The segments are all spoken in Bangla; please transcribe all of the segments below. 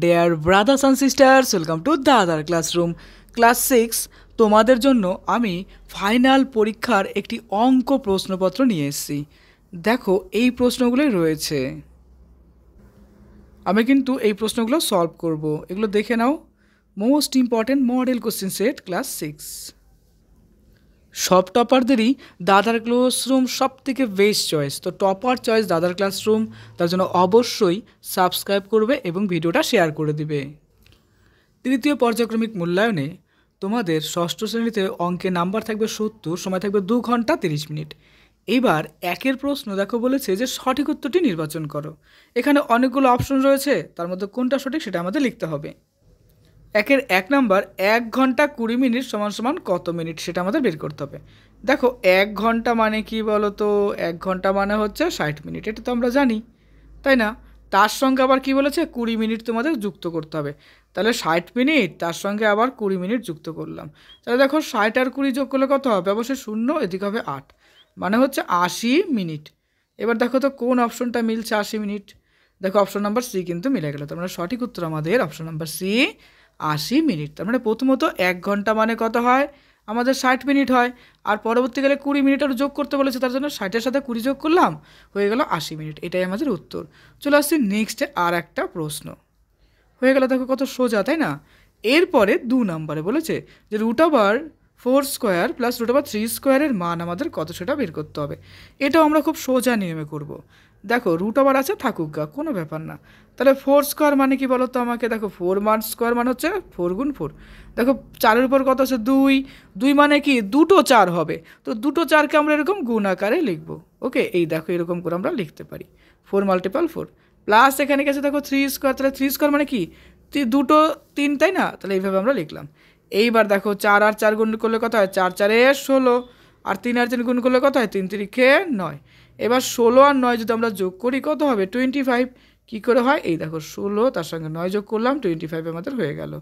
Dear brothers and sisters, welcome to দাদার ক্লাসরুম ক্লাস 6। তোমাদের জন্য আমি ফাইনাল পরীক্ষার একটি অঙ্ক প্রশ্নপত্র নিয়ে এসেছি। দেখো, এই প্রশ্নগুলোই রয়েছে। আমি কিন্তু এই প্রশ্নগুলো সলভ করব। এগুলো দেখে নাও। Most important model question set class 6। সব টপারদেরই দাদার ক্লাসরুম সব থেকে বেস্ট চয়েস। তো টপার চয়েস দাদার ক্লাসরুম, তার জন্য অবশ্যই সাবস্ক্রাইব করবে এবং ভিডিওটা শেয়ার করে দিবে। তৃতীয় পর্যায়ক্রমিক মূল্যায়নে তোমাদের ষষ্ঠ শ্রেণীতে অঙ্কে নাম্বার থাকবে 70, সময় থাকবে 2 ঘন্টা 30 মিনিট। এইবার একের প্রশ্ন দেখো, বলেছে যে সঠিক উত্তরটি নির্বাচন করো। এখানে অনেকগুলো অপশন রয়েছে, তার মধ্যে কোনটা সঠিক সেটা আমাদের লিখতে হবে। একের 1 নাম্বার 1 ঘন্টা 20 মিনিট সমান সমান কত মিনিট, সেটা আমাদের বের করতে হবে। দেখো, 1 ঘন্টা মানে কি বলো তো? 1 ঘন্টা মানে হচ্ছে 60 মিনিট, এটা তো আমরা জানি, তাই না? তার সঙ্গে আবার কি বলেছে, 20 মিনিট তোমাদের যুক্ত করতে হবে। তাহলে 60 মিনিট, তার সঙ্গে আবার 20 মিনিট যুক্ত করলাম। তাহলে দেখো, 60 আর 20 যোগ করলে কত হবে? অবশ্যই 0, এদিকে হবে 8, মানে হচ্ছে 80 মিনিট। এবার দেখো তো কোন অপশনটা মিলছে 80 মিনিট। দেখো, অপশন নাম্বার সি কিন্তু মিলে গেল। তার মানে সঠিক উত্তর আমাদের অপশন নাম্বার সি, 80 মিনিট। তার মানে প্রথমত 1 ঘন্টা মানে কত হয়? আমাদের 60 মিনিট হয়। আর পরবর্তীকালে 20 মিনিট আরও যোগ করতে বলেছে, তার জন্য 60-এর সাথে 20 যোগ করলাম, হয়ে গেল 80 মিনিট। এটাই আমাদের উত্তর। চলে আসছি নেক্সটে আর একটা প্রশ্ন। হয়ে গেল, দেখো কত সোজা, তাই না? এরপরে 2 নম্বরে বলেছে যে √4² প্লাস √3² মান আমাদের কত, সেটা বের করতে হবে। এটাও আমরা খুব সোজা নিয়মে করব। দেখো, √ আছে, থাকুক গা, কোনো ব্যাপার না। তাহলে 4² মানে কি বলো তো আমাকে? দেখো, 4 মান স্কোয়ার মানে হচ্ছে 4 গুণ 4। দেখো, 4-এর উপর কত আছে? 2। 2 মানে কি? দুটো 4 হবে। তো দুটো 4কে আমরা এরকম গুণ আকারে লিখবো। ওকে, এই দেখো এরকম করে আমরা লিখতে পারি, 4 মাল্টিপল 4 প্লাস এখানে গেছে দেখো 3² তাহলে 3² মানে কি? দুটো 3, তাই না? তাহলে এইভাবে আমরা লিখলাম। এইবার দেখো, 4 আর 4 গুণ করলে কত হয়? 4 4 16, আর 3 আর 3 গুণ করলে কত হয়? 3 3 9। এবার 16 আর 9 যদি আমরা যোগ করি কত হবে? 25। কী করে হয়? এই দেখো, 16 তার সঙ্গে 9 যোগ করলাম, 25 আমাদের হয়ে গেল,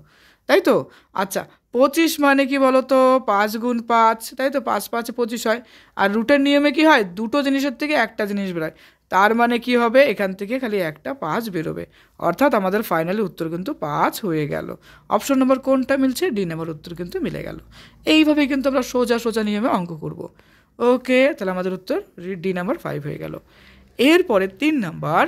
তাই তো? আচ্ছা, 25 মানে কি বলো তো? 5 গুণ 5, তাই তো? 5 5 25 হয়। আর রুটের নিয়মে কি হয়? দুটো জিনিসের থেকে একটা জিনিস বেরোয়। তার মানে কি হবে? এখান থেকে খালি একটা 5 বেরোবে। অর্থাৎ আমাদের ফাইনালি উত্তর কিন্তু 5 হয়ে গেল। অপশন নম্বর কোনটা মিলছে? ডি নাম্বার উত্তর কিন্তু মিলে গেল। এইভাবেই কিন্তু আমরা সোজা সোজা নিয়মে অঙ্ক করব। ওকে, তাহলে আমাদের উত্তর ডি নাম্বার 5 হয়ে গেল। এরপরে 3 নাম্বার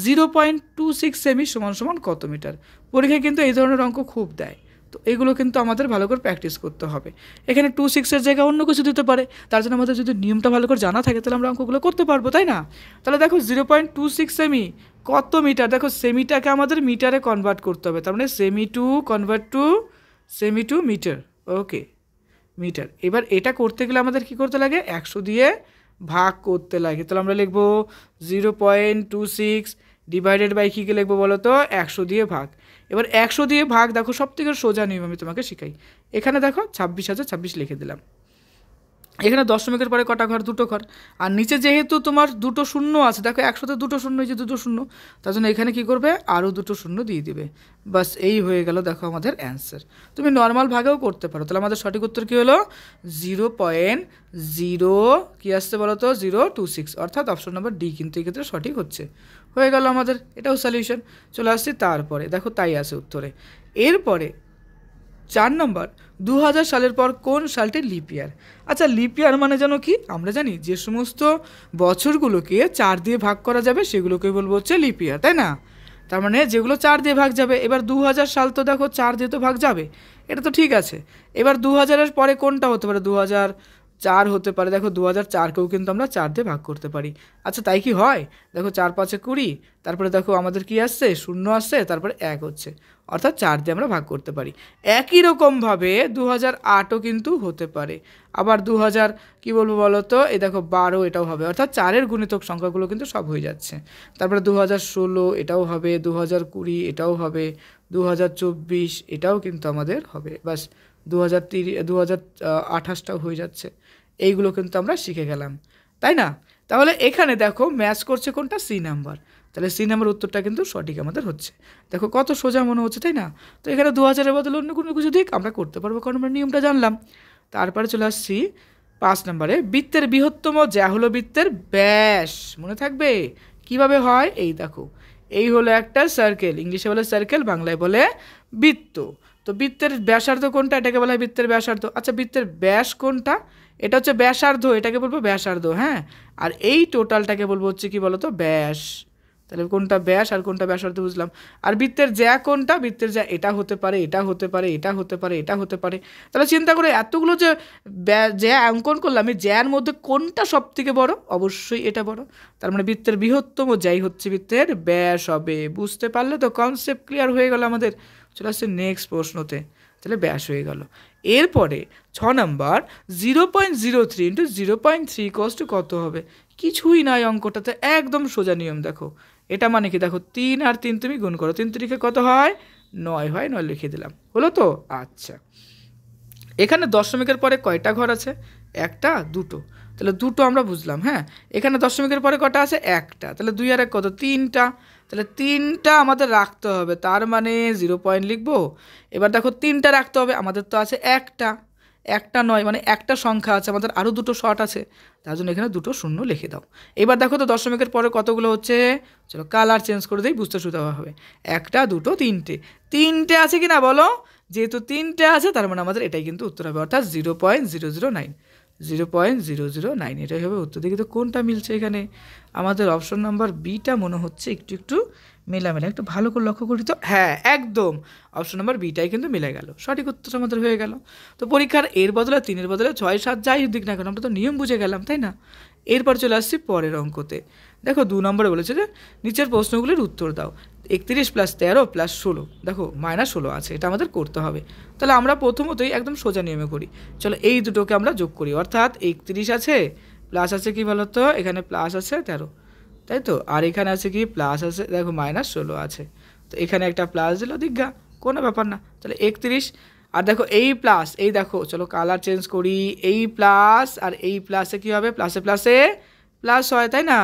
0.26 সেমি সমান সমান কত মিটার। পরীক্ষায় কিন্তু এই ধরনের অঙ্ক খুব দেয়, তো এগুলো কিন্তু আমাদের ভালো করে প্র্যাকটিস করতে হবে। এখানে 26-এর জায়গায় অন্য কিছু দিতে পারে, তার জন্য আমাদের যদি নিয়মটা ভালো করে জানা থাকে তাহলে আমরা অঙ্কগুলো করতে পারবো, তাই না? তাহলে দেখো, 0.26 সেমি কত মিটার? দেখো, সেমিটাকে আমাদের মিটারে কনভার্ট করতে হবে, তার মানে সেমি টু মিটার। ওকে, মিটার। এবার এটা করতে গেলে আমাদের কি করতে লাগে? 100 দিয়ে ভাগ করতে লাগে। তাহলে আমরা লিখবো 0.26 ডিভাইডেড বাই কী লিখবো বলো তো? 100 দিয়ে ভাগ। এবার 100 দিয়ে ভাগ, দেখো সব থেকে সোজা নিয়ম আমি তোমাকে শেখাই। এখানে দেখো 26,026 লিখে দিলাম। এখানে দশমিকের পরে কটা ঘর? দুটো ঘর। আর নিচে যেহেতু তোমার দুটো শূন্য আছে, দেখো 100-তে দুটো শূন্য, এই যে দুটো শূন্য, তার জন্য এখানে কী করবে? আরও দুটো শূন্য দিয়ে দিবে। বাস, এই হয়ে গেল দেখো আমাদের অ্যান্সার। তুমি নর্মাল ভাগেও করতে পারো। তাহলে আমাদের সঠিক উত্তর কী হলো? 0.0 কী আসছে বলো তো? 026, অর্থাৎ অপশন নাম্বার ডি কিন্তু এক্ষেত্রে সঠিক হচ্ছে। হয়ে গেল আমাদের, এটাও সলিউশন। চলে আসছি তারপরে, দেখো তাই আছে উত্তরে। এরপরে 4 নম্বর, 2000 সালের পর কোন সালটি লিপ ইয়ার? আচ্ছা, লিপ ইয়ার মানে জানো কি? আমরা জানি যে সমস্ত বছরগুলোকে 4 দিয়ে ভাগ করা যাবে সেগুলোকে বলবো হচ্ছে লিপ ইয়ার, তাই না? তার মানে যেগুলো 4 দিয়ে ভাগ যাবে। এবার 2000 সাল তো দেখো 4 দিয়ে তো ভাগ যাবে, এটা তো ঠিক আছে। এবার 2000-এর পরে কোনটা হতে পারে? 2004 হতে পারে। দেখো, 2004-কেও কিন্তু আমরা 4 দিয়ে ভাগ করতে পারি। আচ্ছা, তাই কি হয়? দেখো, 4 5 20, তারপরে দেখো আমাদের কি আসছে? 0 আসছে, তারপরে 1 হচ্ছে, অর্থাৎ 4 দিয়ে আমরা ভাগ করতে পারি। একই রকমভাবে 2008-ও কিন্তু হতে পারে। আবার 2000 কি বলবো বলো তো? এই দেখো 12, এটাও হবে, অর্থাৎ 4-এর গুণিতক সংখ্যাগুলো কিন্তু সব হয়ে যাচ্ছে। তারপরে 2016 এটাও হবে, 2020 এটাও হবে, 2024 এটাও কিন্তু আমাদের হবে। বাস, 2030 2028টাও হয়ে যাচ্ছে। এইগুলো কিন্তু আমরা শিখে গেলাম, তাই না? তাহলে এখানে দেখো ম্যাচ করছে কোনটা? C number. তাহলে সি নাম্বার উত্তরটা কিন্তু সঠিক আমাদের হচ্ছে। দেখো কত সোজা মনে হচ্ছে, তাই না? তো এখানে 2000-এর বদলে অন্য কোনো কিছু দিক আমরা করতে পারবো, কারণ আমরা নিয়মটা জানলাম। তারপরে চলে আসছি 5 নম্বরে, বৃত্তের বৃহত্তম জ্যা হলো বৃত্তের ব্যাস। মনে থাকবে কিভাবে হয়? এই দেখো, এই হলো একটা সার্কেল, ইংলিশে বলে সার্কেল, বাংলায় বলে বৃত্ত। তো বৃত্তের ব্যাসার্ধ কোনটা, এটাকে বলা হয় বৃত্তের ব্যাসার্ধ। আচ্ছা বৃত্তের ব্যাস কোনটা, এটা হচ্ছে ব্যাসার্ধ, এটাকে বলবো ব্যাসার্ধ, হ্যাঁ। আর এই টোটালটাকে বলবো হচ্ছে কি বলতো, ব্যাস। তাহলে কোনটা ব্যাস আর কোনটা ব্যাসার্ধ বুঝলাম। আর বৃত্তের জ্যা কোনটা, বৃত্তের জ্যা এটা হতে পারে, এটা হতে পারে, এটা হতে পারে, এটা হতে পারে। তাহলে চিন্তা করে এতগুলো যে জ্যা অঙ্কন করলাম, এই জ্যার মধ্যে কোনটা সব থেকে বড়, অবশ্যই এটা বড়। তার মানে বৃত্তের বৃহত্তম জ্যাই হচ্ছে বৃত্তের ব্যাস হবে। বুঝতে পারলে তো, কনসেপ্ট ক্লিয়ার হয়ে গেল আমাদের। চলে আসছে নেক্সট প্রশ্নতে। তাহলে ব্যাস হয়ে গেল। এরপরে 6 নাম্বার 0.03 ইন্টু 0.3 কষ্ট কত হবে? কিছুই নাই অঙ্কটাতে, একদম সোজা নিয়ম। দেখো এটা মানে কি, দেখো 3 আর 3 তুমি গুণ করো, 3 3 কত হয়, 9 হয়, 9 লিখে দিলাম, হলো তো। আচ্ছা এখানে দশমিকের পরে কয়টা ঘর আছে, একটা দুটো, তাহলে দুটো আমরা বুঝলাম, হ্যাঁ। এখানে দশমিকের পরে কটা আছে, একটা, তাহলে 2 আর 1 কত, 3টা, তাহলে 3টা আমাদের রাখতে হবে, তার মানে 0 পয়েন্ট লিখবো। এবার দেখো 3টা রাখতে হবে, আমাদের তো আছে একটা, একটা নয়, মানে একটা সংখ্যা আছে আমাদের, আরও দুটো শর্ট আছে, তার জন্য এখানে দুটো শূন্য লিখে দাও। এবার দেখো তো দশমিকের পরে কতগুলো হচ্ছে, চলো কালার চেঞ্জ করে দিই, বুঝতে সুবিধা হবে। একটা দুটো তিনটে, তিনটে আছে কি না বলো, যেহেতু 3টে আছে তার মানে আমাদের এটাই কিন্তু উত্তর হবে, অর্থাৎ 0.009, 0.009 এটাই হবে উত্তর। দেখি তো কোনটা মিলছে এখানে, আমাদের অপশন নাম্বার বিটা মনে হচ্ছে একটু একটু মেলামেলা, একটু ভালো করে লক্ষ্য করি তো, হ্যাঁ একদম অপশন নাম্বার বিটাই কিন্তু মিলে গেল, সঠিক উত্তর আমাদের হয়ে গেল। তো পরীক্ষার এর বদলে 3-এর বদলে 6 7 যাই দিক না কেন, আমরা তো নিয়ম বুঝে গেলাম, তাই না। এরপর চলে আসছি পরের অঙ্কতে। দেখো 2 নম্বরে বলেছে যে নিচের প্রশ্নগুলির উত্তর দাও। 31 + 13 + 16, দেখো -16 আছে, এটা আমাদের করতে হবে। তাহলে আমরা প্রথমতই একদম সোজা নিয়মে করি, চলো এই দুটোকে আমরা যোগ করি, অর্থাৎ 31 আছে প্লাস আছে কি বলো তো, এখানে প্লাস আছে 13, তাই তো, আর এখানে আছে কি প্লাস আছে, দেখো -16 আছে, তো এখানে একটা প্লাস দিল দীঘা, কোনো ব্যাপার না। তাহলে 31, আর দেখো এই প্লাস, এই দেখো চলো কালার চেঞ্জ করি, এই প্লাস আর এই প্লাসে কি হবে, প্লাসে প্লাসে প্লাস হয়, তাই না,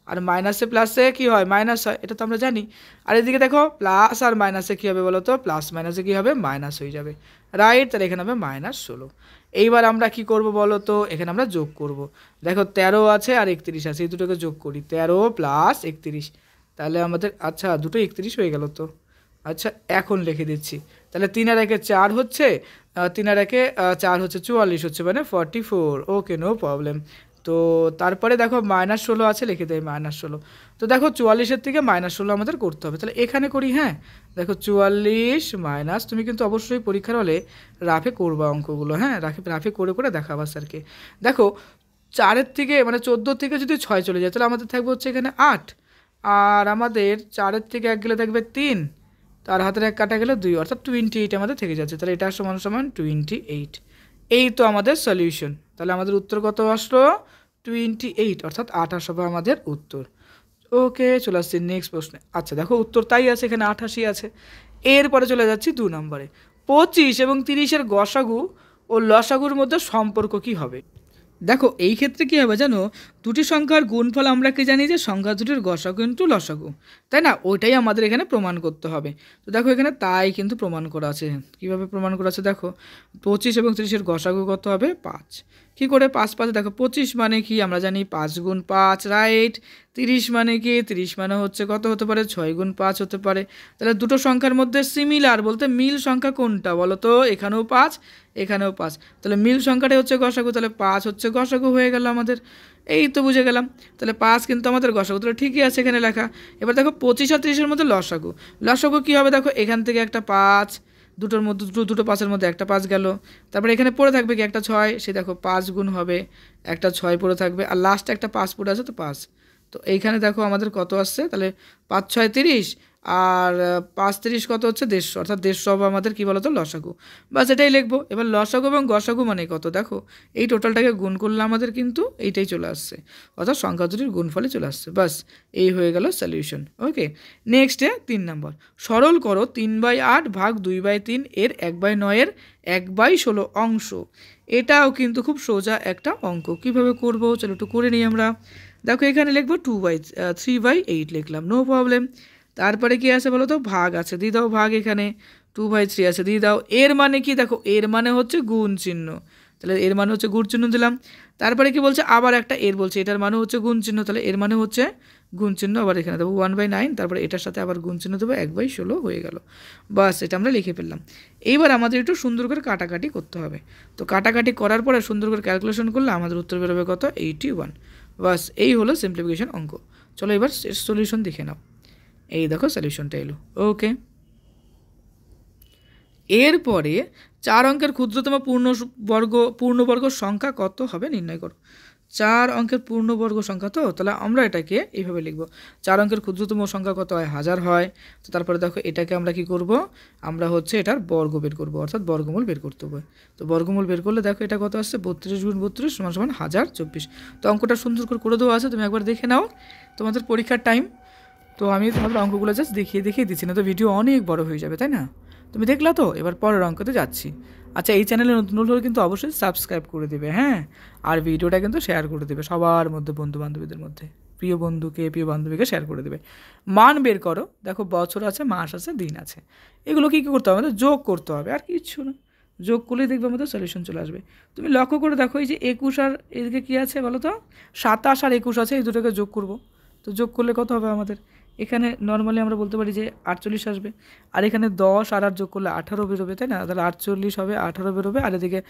আর মাইনাসে প্লাসে কি হয়, মাইনাস হয়, এটা তো আমরা জানি। আর এদিকে দেখো প্লাস আর মাইনাসে কী হবে বলো তো, প্লাস মাইনাসে কী হবে, মাইনাস হয়ে যাবে, রাইট। তাহলে এখানে হবে -16। এইবার আমরা কি করব বলো তো, এখানে আমরা যোগ করব। দেখো 13 আছে আর 31 আছে, এই দুটোকে যোগ করি, 13 + 31, তাহলে আমাদের আচ্ছা দুটো 31 হয়ে গেল তো। আচ্ছা এখন লিখে দিচ্ছি, তাহলে 3 আর 1 4 হচ্ছে, 3 আর 1 4 হচ্ছে 44 হচ্ছে, মানে 44, ওকে নো প্রবলেম। তো তারপরে দেখো -16 আছে, লিখে দেয় -16। তো দেখো 44-এর থেকে -16 আমাদের করতে হবে, তাহলে এখানে করি, হ্যাঁ। দেখো 44 মাইনাস, তুমি কিন্তু অবশ্যই পরীক্ষার হলে রাফে করবা অঙ্কগুলো, হ্যাঁ, রাফে করে করে দেখাবা স্যারকে। দেখো 4-এর থেকে মানে 14 থেকে যদি 6 চলে যায়, তাহলে আমাদের থাকবে হচ্ছে এখানে 8, আর আমাদের 4-এর থেকে 1 গেলে থাকবে 3, তার হাতের 1 কাটা গেলে 2, অর্থাৎ 28 আমাদের থেকে যাচ্ছে, তাহলে এটা সমান সমান 28। এই তো আমাদের সলিউশন। তাহলে আমাদের উত্তর কত আসলো, 28, অর্থাৎ 28 হবে আমাদের উত্তর। ওকে চলে আসছি নেক্সট প্রশ্নে। আচ্ছা দেখো উত্তর তাই আছে, এখানে 88 আছে। এরপরে চলে যাচ্ছি 2 নম্বরে। 25 এবং 30-এর গসাগু ও লসাগুর মধ্যে সম্পর্ক কি হবে? দেখো এই ক্ষেত্রে কী হবে জানো, দুটি সংখ্যার গুণফল আমরা কি জানি যে সংখ্যা দুটির গসাগু ইন্টু লসাগু, তাই না, ওইটাই আমাদের এখানে প্রমাণ করতে হবে। তো দেখো এখানে তাই কিন্তু প্রমাণ করা আছে। কীভাবে প্রমাণ করা আছে দেখো, 25 এবং 30-এর গসাগু কত হবে, 5। কী করে 5 5, দেখো 25 মানে কি আমরা জানি 5 গুণ 5, রাইট। 30 মানে কি, 30 মানে হচ্ছে কত হতে পারে, 6 গুণ 5 হতে পারে। তাহলে দুটো সংখ্যার মধ্যে সিমিলার বলতে মিল সংখ্যা কোনটা বলো তো, এখানেও 5 এখানেও 5, তাহলে মিল সংখ্যাটাই হচ্ছে গসাগু, তাহলে 5 হচ্ছে গসাগু হয়ে গেল আমাদের। এই তো বুঝে গেলাম, তাহলে 5 কিন্তু আমাদের গসাগু, তাহলে ঠিকই আছে এখানে লেখা। এবার দেখো 25 আর 30-এর মধ্যে লসাগু, লসাগু কী হবে দেখো, এখান থেকে একটা 5, দুটোর মধ্যে দুটো 5-এর মধ্যে একটা 5 গেল, তারপরে এখানে পড়ে থাকবে কি একটা 6, সে দেখো 5 গুণ হবে, একটা 6 পড়ে থাকবে, আর লাস্টে একটা 5 পড়ে আছে, তো 5। তো এইখানে দেখো আমাদের কত আসছে, তাহলে 5 6 30, আর 5 30 কত হচ্ছে 150, অর্থাৎ 150 হবে আমাদের কী বলতো, লসাগু। বাস এটাই লিখবো। এবার লসাগু এবং গসাগু মানে কত, দেখো এই টোটালটাকে গুণ করলে আমাদের কিন্তু এইটাই চলে আসছে, অর্থাৎ সংখ্যা দুটির গুণফলে চলে আসছে। বাস এই হয়ে গেল সলিউশন। ওকে নেক্সটে 3 নম্বর, সরল করো 3/8 ভাগ 2/3 এর 1/9 এর 1/16 অংশ। এটাও কিন্তু খুব সোজা একটা অঙ্ক, কিভাবে করব চলো একটু করে নিই আমরা। দেখো এখানে লিখবো 3/8 লিখলাম, নো প্রবলেম। তারপরে কি আছে বলো তো, ভাগ আছে, দিয়ে দাও ভাগ, এখানে 2/3 আছে, দিয়ে দাও। এর মানে কি দেখো, এর মানে হচ্ছে গুণ চিহ্ন, তাহলে এর মানে হচ্ছে গুণ চিহ্ন দিলাম। তারপরে কি বলছে, আবার একটা এর বলছে, এটার মানে হচ্ছে গুণ চিহ্ন, তাহলে এর মানে হচ্ছে গুণ চিহ্ন আবার এখানে দেবো 1/9, তারপরে এটার সাথে আবার গুণ চিহ্ন দেবো 1/16 হয়ে গেল। বাস এটা আমরা লিখে ফেললাম। এইবার আমাদের একটু সুন্দর করে কাটাকাটি করতে হবে। তো কাটাকাটি করার পরে সুন্দর করে ক্যালকুলেশন করলে আমাদের উত্তর বেরোবে কত 81। বাস এই হলো সিম্পলিফিকেশন অঙ্ক। চলো এবার সলিউশন দেখে নাও। এই দেখো সলিউশনটা এলো। ওকে, এরপরে 4 অঙ্কের ক্ষুদ্রতম পূর্ণবর্গ সংখ্যা কত হবে নির্ণয় করো। 4 অঙ্কের পূর্ণবর্গ সংখ্যা, তো তাহলে আমরা এটাকে এইভাবে লিখব। 4 অঙ্কের ক্ষুদ্রতম সংখ্যা কত হয় 1000 হয়। তো তারপরে দেখো এটাকে আমরা কি করব, আমরা হচ্ছে এটার বর্গ বের করব, অর্থাৎ বর্গমূল বের করতে হবে। তো বর্গমূল বের করলে দেখো এটা কত আসছে 32 গুণ 32 সমান সমান 1024। তো অঙ্কটা সুন্দর করে দেওয়া আছে, তুমি একবার দেখে নাও, তোমাদের পরীক্ষার টাইম। তো আমি তোমাদের অঙ্কগুলো জাস্ট দেখিয়ে দিচ্ছি, না তো ভিডিও অনেক বড় হয়ে যাবে, তাই না? তুমি দেখলা তো, এবার পরের অঙ্কতে যাচ্ছি। আচ্ছা, এই চ্যানেলে নতুন হলে কিন্তু অবশ্যই সাবস্ক্রাইব করে দেবে, হ্যাঁ, আর ভিডিওটা কিন্তু শেয়ার করে দেবে সবার মধ্যে, বন্ধু বান্ধবীদের মধ্যে, প্রিয় বান্ধবীকে শেয়ার করে দেবে। মান বের করো, দেখো বছর আছে, মাস আছে, দিন আছে, এগুলো কী করতে হবে, আমাদের যোগ করতে হবে, আর কিচ্ছু না। যোগ করলেই দেখবে আমাদের সলিউশন চলে আসবে। তুমি লক্ষ্য করে দেখো, এই যে 21 আর এদিকে কী আছে বলো তো, 27 আর 21 আছে, এই দুটোকে যোগ করব। তো যোগ করলে কত হবে আমাদের, এখানে নর্মালি আমরা বলতে পারি যে 48 আসবে, আর এখানে 10 আর 8 যোগ করলে 18 বেরোবে, তাই না? তাহলে 48 হবে, 18 বেরোবে, আর এদিকে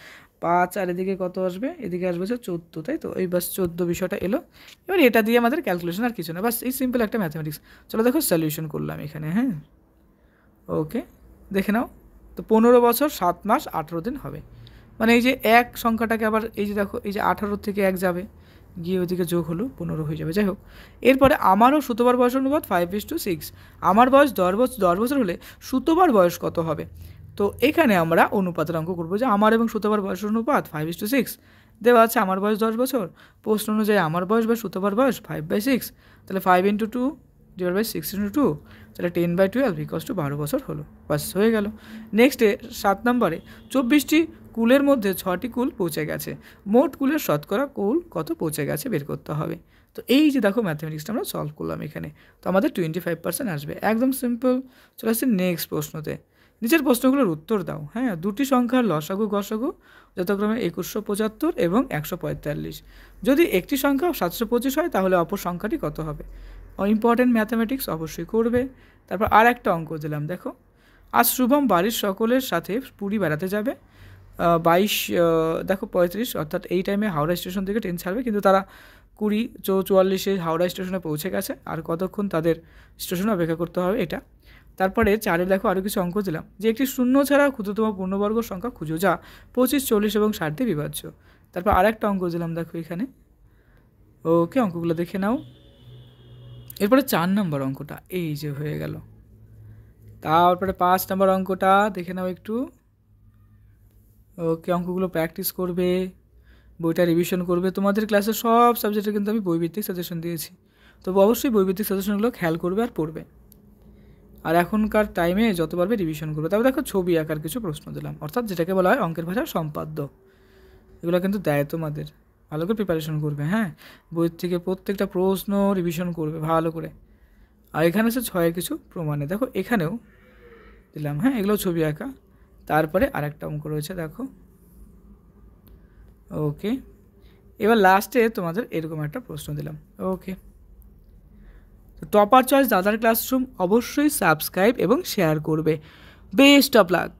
5 আর এদিকে কত আসবে, এদিকে আসবে হচ্ছে 14, তাই তো? এই বাস 14 বিষয়টা এলো। এবার এটা দিয়ে আমাদের ক্যালকুলেশন আর কিছু না, বাস এই সিম্পল একটা ম্যাথামেটিক্স। চলো দেখো সলিউশন করলাম এখানে, হ্যাঁ, ওকে, দেখে নাও। তো 15 বছর 7 মাস 18 দিন হবে, মানে এই যে এক সংখ্যাটাকে আবার এই যে দেখো, এই যে 18 থেকে 1 যাবে, গিয়ে ওইদিকে যোগ হলো 15 হয়ে যাবে। যাই হোক, এরপরে আমারও সুতোবার বয়স অনুপাত 5:6। আমার বয়স 10 বছর হলে সুতোবার বয়স কত হবে? তো এখানে আমরা অনুপাতের অঙ্ক করবো, যে আমার এবং সুতোবার বয়স অনুপাত 5:6 দেওয়া আছে। আমার বয়স 10 বছর, প্রশ্ন অনুযায়ী আমার বয়স বা সুতোবার বয়স 5/6, তাহলে 5 × 2 / 6 × 2, তাহলে 10/12 = 12 বছর হলো। বাস হয়ে গেল। নেক্সটে 7 নম্বরে 24টি কুলের মধ্যে 6টি কুল পৌঁছে গেছে, মোট কুলের শতকরা কুল কত পৌঁছে গেছে বের করতে হবে। তো এই যে দেখো ম্যাথমেটিক্সটা আমরা সলভ করলাম এখানে, তো আমাদের 25% আসবে, একদম সিম্পল। চলে আসছে নেক্সট প্রশ্নতে। নিচের প্রশ্নগুলোর উত্তর দাও। হ্যাঁ, দুটি সংখ্যার লসাগু গসাগু যথাক্রমে 2175 এবং 145। যদি একটি সংখ্যা 725 হয় তাহলে অপর সংখ্যাটি কত হবে? ইম্পর্টেন্ট ম্যাথামেটিক্স অবশ্যই করবে। তারপর আর একটা অঙ্ক দিলাম, দেখো। আজ শুভম বাড়ির সকলের সাথে পুরী বেড়াতে যাবে। 22 দেখো 35, অর্থাৎ এই টাইমে হাওড়া স্টেশন থেকে ট্রেন ছাড়বে, কিন্তু তারা 20:44 হাওড়া স্টেশনে পৌঁছে গেছে। আর কতক্ষণ তাদের স্টেশনে অপেক্ষা করতে হবে এটা। তারপরে 4 দেখো আরও কিছু অঙ্ক দিলাম, যে একটি শূন্য ছাড়া ক্ষুদ্রতম পূর্ণবর্গ সংখ্যা খুঁজো যা 25, 40 এবং 60 দিয়ে বিভাজ্য। তারপর আর একটা অঙ্ক দিলাম, দেখো এখানে। ওকে, অঙ্কগুলো দেখে নাও। এরপরে 4 নম্বর অঙ্কটা এই যে হয়ে গেল। তারপরে 5 নম্বর অঙ্কটা দেখে নাও একটু। ওকে, অঙ্কগুলো প্র্যাকটিস করবে, বইটা রিভিশন করবে। তোমাদের ক্লাসে সব সাবজেক্টে কিন্তু আমি বইভিত্তিক সাজেশন দিয়েছি, তো অবশ্যই বইভিত্তিক সাজেশনগুলো খেয়াল করবে আর পড়বে। আর এখনকার টাইমে যত পারবে রিভিশন করবে। তারপর দেখো ছবি আঁকার কিছু প্রশ্ন দিলাম, অর্থাৎ যেটাকে বলা হয় অঙ্কের ভাষায় সম্পাদ্য। এগুলো কিন্তু দেয় তোমাদের, ভালো করে প্রিপারেশন করবে, হ্যাঁ, বইয়ের থেকে প্রত্যেকটা প্রশ্ন রিভিশন করবে ভালো করে। আর এখানে আছে 6 কিছু প্রমাণে, দেখো এখানেও দিলাম, হ্যাঁ, এগুলো ছবি আঁকা। তারপরে আরেকটা অঙ্ক রয়েছে, দেখো। ওকে, এবার লাস্টে তোমাদের এরকম একটা প্রশ্ন দিলাম। ওকে, তো টপার চয়েস দাদার ক্লাসরুম অবশ্যই সাবস্ক্রাইব এবং শেয়ার করবে। Best of luck.